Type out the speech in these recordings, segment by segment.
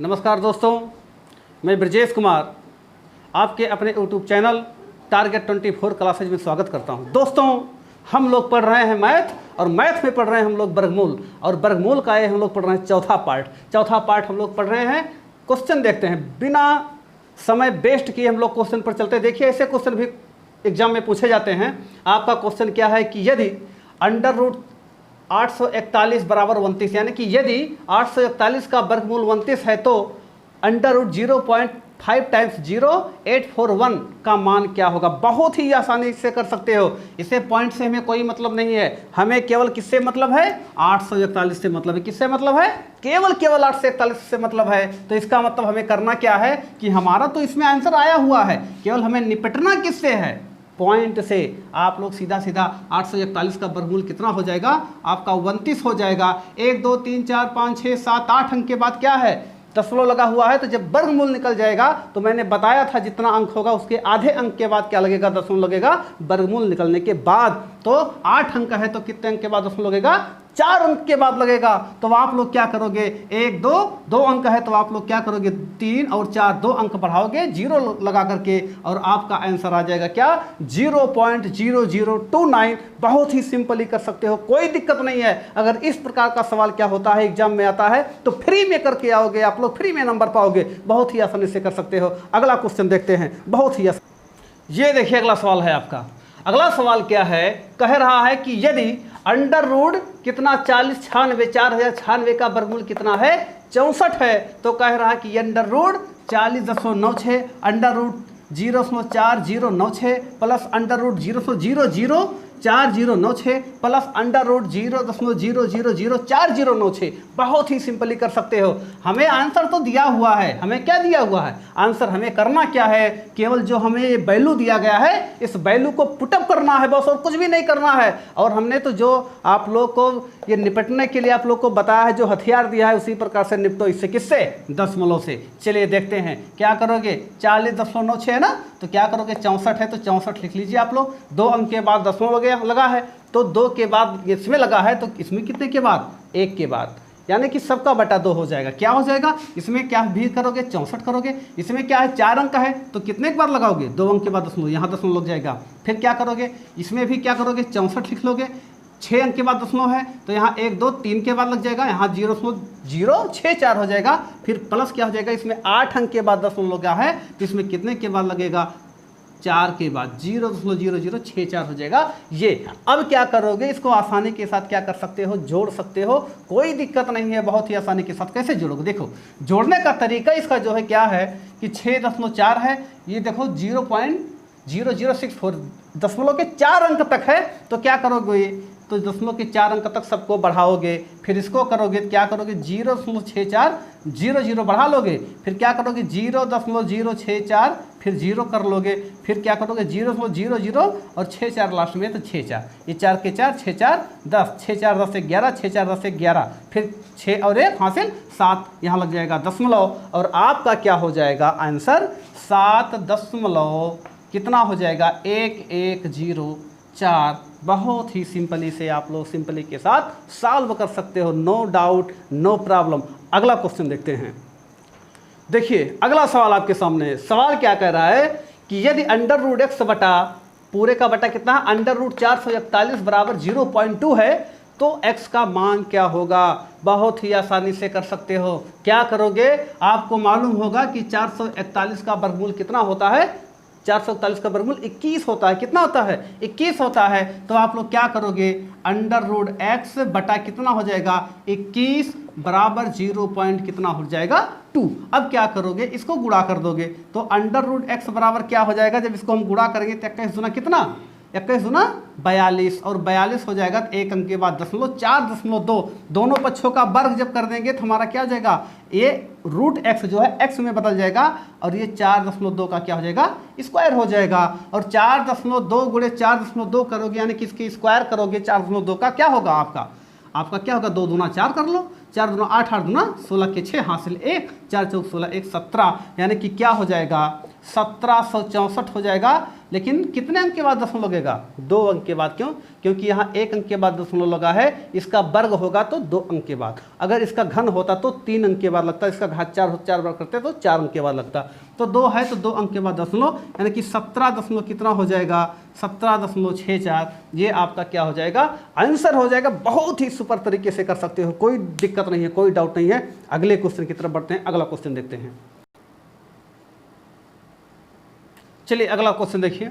नमस्कार दोस्तों, मैं ब्रजेश कुमार आपके अपने यूट्यूब चैनल टारगेट 24 क्लासेज में स्वागत करता हूं। दोस्तों, हम लोग पढ़ रहे हैं मैथ और मैथ में पढ़ रहे हैं हम लोग वर्गमूल, और वर्गमूल का ये हम लोग पढ़ रहे हैं चौथा पार्ट हम लोग पढ़ रहे हैं। क्वेश्चन देखते हैं, बिना समय वेस्ट किए हम लोग क्वेश्चन पर चलते हैं। देखिए, ऐसे क्वेश्चन भी एग्जाम में पूछे जाते हैं। आपका क्वेश्चन क्या है कि यदि अंडर रूट 841 बराबर 29, यानी कि यदि 841 का वर्गमूल 29 है तो अंडर रूट 0.5 टाइम्स 0.841 का मान क्या होगा। बहुत ही आसानी से कर सकते हो, इसे पॉइंट से हमें कोई मतलब नहीं है, हमें केवल किससे मतलब है, 841 से मतलब है। किससे मतलब है, केवल 841 से मतलब है। तो इसका मतलब हमें करना क्या है कि हमारा तो इसमें आंसर आया हुआ है, केवल हमें निपटना किससे है, पॉइंट से। आप लोग सीधा 841 का वर्गमूल कितना हो जाएगा, आपका 29 हो जाएगा। 1 2 3 4 5 6 7 8 अंक के बाद क्या है, दशमलव लगा हुआ है। तो जब वर्गमूल निकल जाएगा तो मैंने बताया था जितना अंक होगा उसके आधे अंक के बाद क्या लगेगा, दशमलव लगेगा। वर्गमूल निकलने के बाद तो 8 अंक है तो कितने अंक के बाद दशमलव लगेगा, 4 अंक के बाद लगेगा। तो आप लोग क्या करोगे, 1 2 अंक है तो आप लोग क्या करोगे, 3 और 4 2 अंक बढ़ाओगे 0 लगा करके, और आपका आंसर आ जाएगा क्या, 0.0029। बहुत ही सिंपली कर सकते हो, कोई दिक्कत नहीं है। अगर इस प्रकार का सवाल क्या होता है एग्जाम में आता है तो फ्री में करके आओगे, आप लोग फ्री में नंबर पाओगे। बहुत ही आसानी से कर सकते हो। अगला क्वेश्चन देखते हैं, बहुत ही ये देखिए अगला सवाल है आपका। अगला सवाल क्या है, कह रहा है कि यदि अंडर रूट कितना 4096 का वर्गमूल कितना है, 64 है। तो कह रहा है कि under root 40.96 under root 0.4096 plus under root 0.004096 plus under root 0.000496। बहुत ही सिंपली कर सकते हो। हमें आंसर तो दिया हुआ है, हमें क्या दिया हुआ है आंसर, हमें करना क्या है, केवल जो हमें ये वैल्यू दिया गया है इस वैल्यू को पुटअप करना है बस, और कुछ भी नहीं करना है। और हमने तो जो आप लोग को ये निपटने के लिए आप लोग को बताया है, जो हथियार दिया है उसी प्रकार से निपटो। इससे किससे, दशमलव से। चलिए देखते हैं क्या करोगे, 40.96 है ना, तो क्या करोगे, 64 है तो 64 लिख लीजिए आप लोग। 2 अंक के बाद दशमलव लगा है तो 2 के बाद इसमें लगा है तो इसमें कितने के बाद, 1 के बाद, यानी कि सबका बटा 2 हो जाएगा। क्या हो जाएगा, इसमें क्या भी करोगे, 64 करोगे। इसमें क्या है, 4 अंक है तो कितने के बाद लगाओगे, 2 अंक के बाद दशमलव, यहाँ दशमलव लग जाएगा। फिर क्या करोगे, इसमें भी क्या करोगे, 64 लिख लोगे। 6 अंक के बाद दशमलव है तो यहाँ 1 2 3 के बाद लग जाएगा, यहाँ 0.064 हो जाएगा। फिर प्लस क्या हो जाएगा, इसमें 8 अंक के बाद दशमलव लगा है तो इसमें कितने के बाद लगेगा, 4 के बाद 0.0064 हो जाएगा। ये अब क्या करोगे, इसको आसानी के साथ क्या कर सकते हो, जोड़ सकते हो, कोई दिक्कत नहीं है। बहुत ही आसानी के साथ कैसे जोड़ोगे, देखो जोड़ने का तरीका इसका जो है क्या है कि 6.4 है, ये देखो 0.0064 दशमलव के 4 अंक तक है। तो क्या करोगे, तो दशमलव के 4 अंक तक सबको बढ़ाओगे। फिर इसको करोगे, क्या करोगे, 0.64 0 बढ़ा लोगे। फिर क्या करोगे, 0.064 फिर 0 कर लोगे। फिर क्या करोगे, 0.00 और 64 लास्ट में, तो 64, ये 4 के 4 6 4 10, 6 4 10 से 11, 6 4 10 से 11, फिर 6 और 1 हासिल 7, यहाँ लग जाएगा दशमलव, और आपका क्या हो जाएगा आंसर, 7 दशमलव कितना हो जाएगा, 1104। बहुत ही सिंपली से आप लोग सिंपली के साथ सॉल्व कर सकते हो, नो डाउट नो प्रॉब्लम। अगला क्वेश्चन देखते हैं। देखिए अगला सवाल आपके सामने है। सवाल क्या कह रहा है कि यदि अंडर रूट एक्स बटा पूरे का बटा कितना है, अंडर रूट 441 बराबर 0.2 है तो x का मान क्या होगा। बहुत ही आसानी से कर सकते हो। क्या करोगे, आपको मालूम होगा कि 441 का वर्गमूल कितना होता है, 441 का वर्गमूल 21 होता है। कितना होता है, 21 होता है। तो आप लोग क्या करोगे, अंडर रूट एक्स बटा कितना हो जाएगा, 21 बराबर 0 पॉइंट कितना हो जाएगा, 2। अब क्या करोगे, इसको गुणा कर दोगे तो अंडर रूट एक्स बराबर क्या हो जाएगा, जब इसको हम गुणा करेंगे तो 21 दूना कितना, 21 दूना 42, और 42 हो जाएगा तो 1 अंक के बाद दशमलव, 4.2 दोनों पक्षों का वर्ग जब कर देंगे तो हमारा क्या हो जाएगा, ये रूट एक्स जो है एक्स में बदल जाएगा, और ये 4.2 का क्या हो जाएगा, स्क्वायर हो जाएगा। और 4.2 गुणे 4.2 करोगे यानी कि इसके स्क्वायर करोगे, 4.2 का क्या होगा, आपका क्या होगा, 2 दूना 4 कर लो, 4 दूना 8, 8 दूना 16 के 6 हासिल 1, 4 चौक 16 1 17, यानी कि क्या हो जाएगा, 1764 हो जाएगा। लेकिन कितने अंक के बाद दशमलव लगेगा? 2 अंक के बाद। क्यों? क्योंकि यहाँ 1 अंक के बाद दशमलव लगा है। इसका वर्ग होगा तो 2 अंक के बाद, अगर इसका घन होता तो 3 अंक के बाद लगता, इसका घात 4 वर्ग करते तो 4 अंक के बाद लगता। तो 2 है तो 2 अंक के बाद दशमलव, यानी कि 17 दशमलव कितना हो जाएगा? 17.64। ये आपका क्या हो जाएगा? आंसर हो जाएगा। बहुत ही सुपर तरीके से कर सकते हो, कोई दिक्कत नहीं है, कोई डाउट नहीं है। अगले क्वेश्चन की तरफ बढ़ते हैं। अगला क्वेश्चन देखते हैं। चलिए अगला क्वेश्चन देखिए।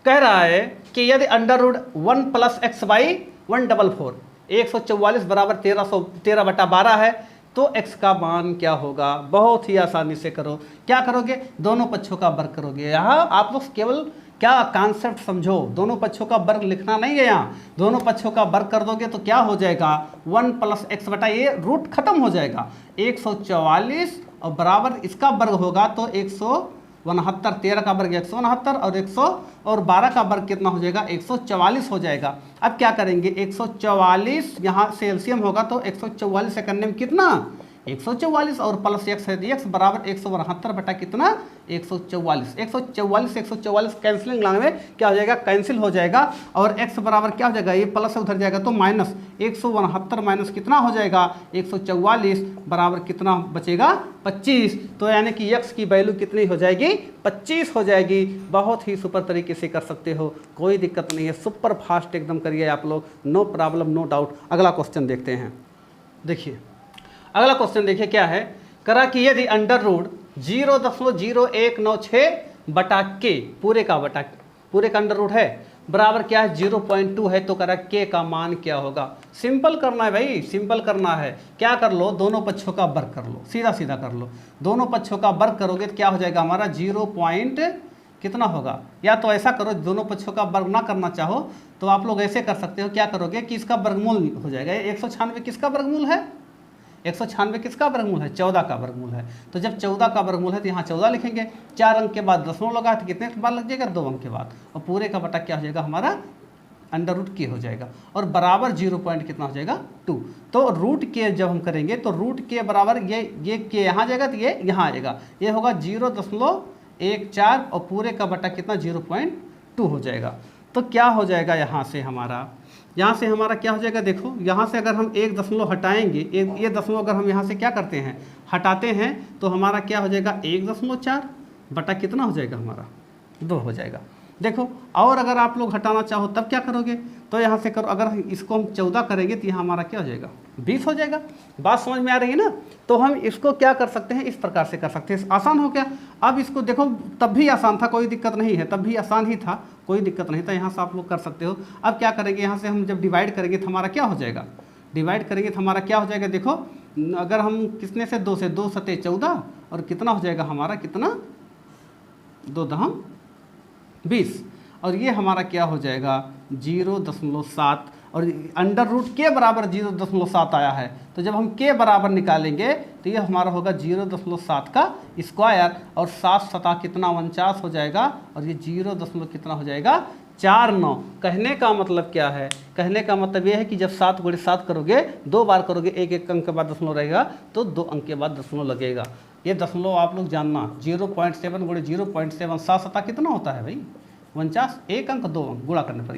कह रहा है कि यदि अंडर रूट 1 + x बाई 144 144 बराबर 13/12 है तो x का मान क्या होगा? बहुत ही आसानी से करो। क्या करोगे? दोनों पक्षों का वर्ग करोगे। यहाँ आप लोग केवल क्या कॉन्सेप्ट समझो, दोनों पक्षों का वर्ग लिखना नहीं है। यहाँ दोनों पक्षों का वर्ग कर दोगे तो क्या हो जाएगा? 1 + x बटा ये रूट खत्म हो जाएगा 144 और बराबर इसका वर्ग होगा तो 169। 13 का वर्ग 169 और 100 और 12 का वर्ग कितना हो जाएगा? 144 हो जाएगा। अब क्या करेंगे? 144 यहाँ से एलसीएम होगा तो 144 से करने में कितना? 144 और प्लस x है तो x बराबर 169 बटा कितना? 144। 144 कैंसिलिंग लाने में क्या हो जाएगा? कैंसिल हो जाएगा और x बराबर क्या हो जाएगा? ये प्लस से उधर जाएगा तो माइनस 169 माइनस कितना हो जाएगा? 144 बराबर कितना बचेगा? 25। तो यानी कि x की वैल्यू कितनी हो जाएगी? 25 हो जाएगी। बहुत ही सुपर तरीके से कर सकते हो, कोई दिक्कत नहीं है। सुपर फास्ट एकदम करिए आप लोग, नो प्रॉब्लम नो डाउट। अगला क्वेश्चन देखते हैं। देखिए अगला क्वेश्चन देखिए क्या है। करा कि यदि अंडर रूट 0.0196 बटा के पूरे का अंडर रूट है बराबर क्या है? 0.2 है तो करा के का मान क्या होगा? सिंपल करना है भाई, सिंपल करना है। क्या कर लो? दोनों पक्षों का वर्ग कर लो, सीधा सीधा कर लो। दोनों पक्षों का वर्ग करोगे तो क्या हो जाएगा हमारा? 0 पॉइंट कितना होगा? या तो ऐसा करो, दोनों पक्षों का वर्ग ना करना चाहो तो आप लोग ऐसे कर सकते हो। क्या करोगे कि इसका वर्गमूल हो जाएगा। 196 किसका वर्गमूल है? 196 किसका वर्गमूल है? 14 का वर्गमूल है। तो जब 14 का वर्गमूल है तो यहाँ 14 लिखेंगे। 4 अंक के बाद दशमलव लगा तो कितने के बाद लग जाएगा? 2 अंक के बाद। और पूरे का बटा क्या हो जाएगा हमारा? अंडर रूट के हो जाएगा और बराबर 0 पॉइंट कितना हो जाएगा? 2। तो रूट के जब हम करेंगे तो रूट के बराबर ये के यहाँ जाएगा तो ये यहाँ आएगा। ये होगा 0.14 और पूरे का बटा कितना? 0.2 हो जाएगा। तो क्या हो जाएगा यहाँ से हमारा क्या हो जाएगा? देखो यहाँ से अगर हम 1 दशमलव हटाएंगे, ये दशमलव अगर हम यहाँ से क्या करते हैं? हटाते हैं तो हमारा क्या हो जाएगा? 1.4 बटा कितना हो जाएगा हमारा? 2 हो जाएगा। देखो और अगर आप लोग हटाना चाहो तब क्या करोगे? तो यहाँ से करो, अगर इसको हम 14 करेंगे तो यहाँ हमारा क्या हो जाएगा? 20 हो जाएगा। बात समझ में आ रही है ना? तो हम इसको क्या कर सकते हैं? इस प्रकार से कर सकते हैं। आसान हो गया। अब इसको देखो, तब भी आसान था, कोई दिक्कत नहीं है, तब भी आसान ही था, कोई दिक्कत नहीं था। यहाँ से आप लोग कर सकते हो। अब क्या करेंगे? यहाँ से हम जब डिवाइड करेंगे तो हमारा क्या हो जाएगा? डिवाइड करेंगे तो हमारा क्या हो जाएगा? देखो अगर हम कितने से 2 से 2 सते 14 और कितना हो जाएगा हमारा? कितना? 2 दहम 20 और ये हमारा क्या हो जाएगा? 0.7 और अंडर रूट के बराबर 0.7 आया है। तो जब हम के बराबर निकालेंगे तो ये हमारा होगा 0.7 का स्क्वायर और 7 सता कितना? 49 हो जाएगा और ये 0. कितना हो जाएगा? 49। कहने का मतलब क्या है? कहने का मतलब ये है कि जब 7 × 7 करोगे, 2 बार करोगे, एक अंक के बाद दशमलव रहेगा तो 2 अंक के बाद दशमलव लगेगा। ये दशमलव आप लोग जानना, 0.7 × 0.7 7 सता कितना होता है भाई? 49। एक अंक 2 अंक गुणा करने पर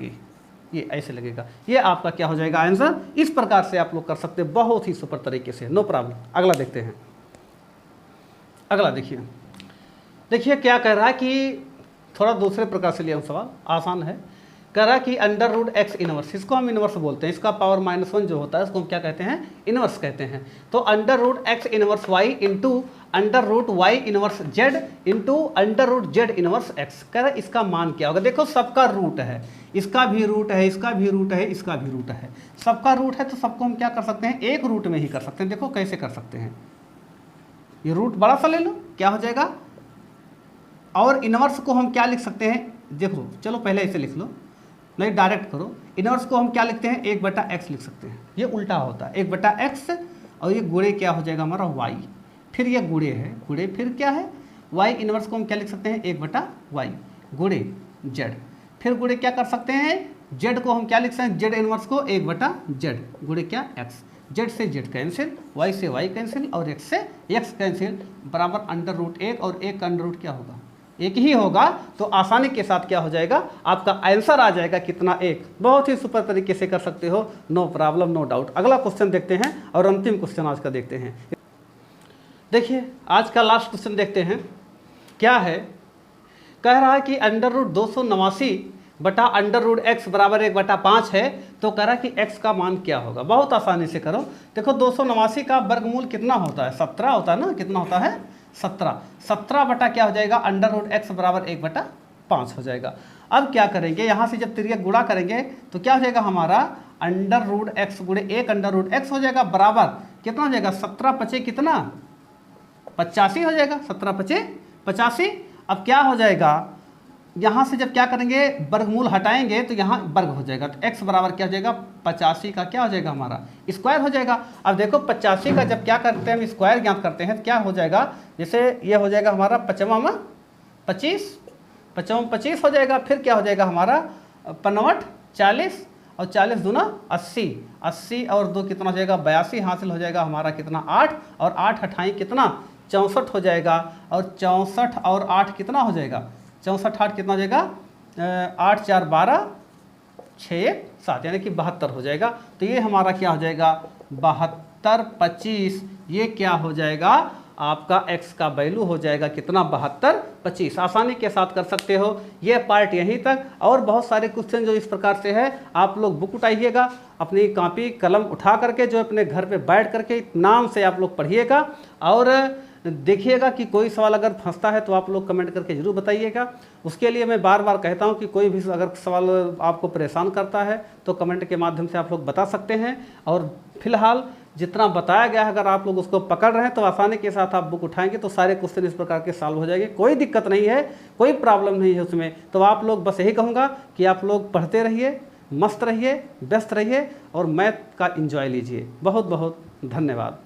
ये ऐसे लगेगा। ये आपका क्या हो जाएगा? आंसर। इस प्रकार से आप लोग कर सकते हैं, बहुत ही सुपर तरीके से, नो प्रॉब्लम। अगला देखते हैं। अगला देखिए क्या कह रहा है कि थोड़ा दूसरे प्रकार से लिया हूँ सवाल, आसान है। कह रहा है कि अंडर रूट एक्स इनवर्स, इसको हम इनवर्स बोलते हैं, इसका पावर -1 जो होता है उसको हम क्या कहते हैं? इनवर्स कहते हैं। तो under root X inverse Y into under root Y inverse Z into under root Z inverse X. कह रहा है इसका मान क्या होगा? देखो सबका रूट है, इसका भी रूट है, इसका भी रूट है, इसका भी रूट है, सबका रूट है तो सबको हम क्या कर सकते हैं? एक रूट में ही कर सकते हैं। देखो कैसे कर सकते हैं? ये रूट बड़ा सा ले लो, क्या हो जाएगा? और इनवर्स को हम क्या लिख सकते हैं? देखो चलो पहले ऐसे लिख लो, नहीं डायरेक्ट करो। इनवर्स को हम क्या लिखते हैं? 1/x लिख सकते हैं। ये उल्टा होता है, 1/x और ये गुणे क्या हो जाएगा हमारा? y। फिर ये गुणे है, गुणे फिर क्या है? y इनवर्स को हम क्या लिख सकते हैं? 1/y गुणे z। फिर गुणे क्या कर सकते हैं? z को हम क्या लिख सकते हैं? z इनवर्स को 1/z गुणे क्या? x। z से z कैंसिल, y से y कैंसिल और x से x कैंसिल बराबर अंडर रूट 1 और 1 का अंडर रूट क्या होगा? एक ही होगा तो आसानी के साथ क्या हो जाएगा, आपका आंसर आ जाएगा कितना, 1। बहुत ही सुपर तरीके से कर सकते हो, नो प्रॉब्लम, नो डाउट। अगला क्वेश्चन देखते हैं और अंतिम क्वेश्चन आज का देखते हैं। देखिए आज का लास्ट क्वेश्चन देखते हैं, क्या है, कह रहा है कि √289 बटा √x बराबर 1/5 है, तो कह रहा है कि x का मान क्या होगा। बहुत आसानी से करो, देखो 289 का वर्गमूल कितना होता है, 17 होता है ना, कितना होता है 17 बटा क्या हो जाएगा √x बराबर 1/5 हो जाएगा। अब क्या करेंगे, यहाँ से जब तिर्यक गुणा करेंगे तो क्या हो जाएगा हमारा √x गुणे 1 √x हो जाएगा, बराबर कितना हो जाएगा 17 पचे कितना 85 हो जाएगा, 17 पचे 85। अब क्या हो जाएगा, यहाँ से जब क्या करेंगे वर्गमूल हटाएंगे तो यहाँ वर्ग हो जाएगा, तो x बराबर क्या हो जाएगा 85 का क्या हो जाएगा हमारा स्क्वायर हो जाएगा। अब देखो 85 का जब क्या करते हैं हम स्क्वायर ज्ञात करते हैं तो क्या हो जाएगा, जैसे ये हो जाएगा हमारा 55 25 हो जाएगा, फिर क्या हो जाएगा हमारा 55 40 और 40 दूना 80 और 2 कितना हो जाएगा 82 हासिल हो जाएगा हमारा कितना 8 और 8 अठाई कितना 64 हो जाएगा, और 64 और 8 कितना हो जाएगा 64 8 कितना हो जाएगा 8 4 12 6 7 यानी कि 72 हो जाएगा। तो ये हमारा क्या हो जाएगा 72 25, ये क्या हो जाएगा आपका x का वैल्यू हो जाएगा कितना 72 25। आसानी के साथ कर सकते हो। ये पार्ट यहीं तक, और बहुत सारे क्वेश्चन जो इस प्रकार से है आप लोग बुक उठाइएगा, अपनी कॉपी कलम उठा करके जो अपने घर पे बैठ करके इत्मीनान से आप लोग पढ़िएगा और देखिएगा कि कोई सवाल अगर फंसता है तो आप लोग कमेंट करके ज़रूर बताइएगा। उसके लिए मैं बार बार कहता हूं कि कोई भी अगर सवाल आपको परेशान करता है तो कमेंट के माध्यम से आप लोग बता सकते हैं। और फिलहाल जितना बताया गया है अगर आप लोग उसको पकड़ रहे हैं तो आसानी के साथ आप बुक उठाएंगे तो सारे क्वेश्चन इस प्रकार के सॉल्व हो जाएंगे, कोई दिक्कत नहीं है, कोई प्रॉब्लम नहीं है उसमें। तो आप लोग बस यही कहूँगा कि आप लोग पढ़ते रहिए, मस्त रहिए, व्यस्त रहिए और मैथ का एंजॉय लीजिए। बहुत बहुत धन्यवाद।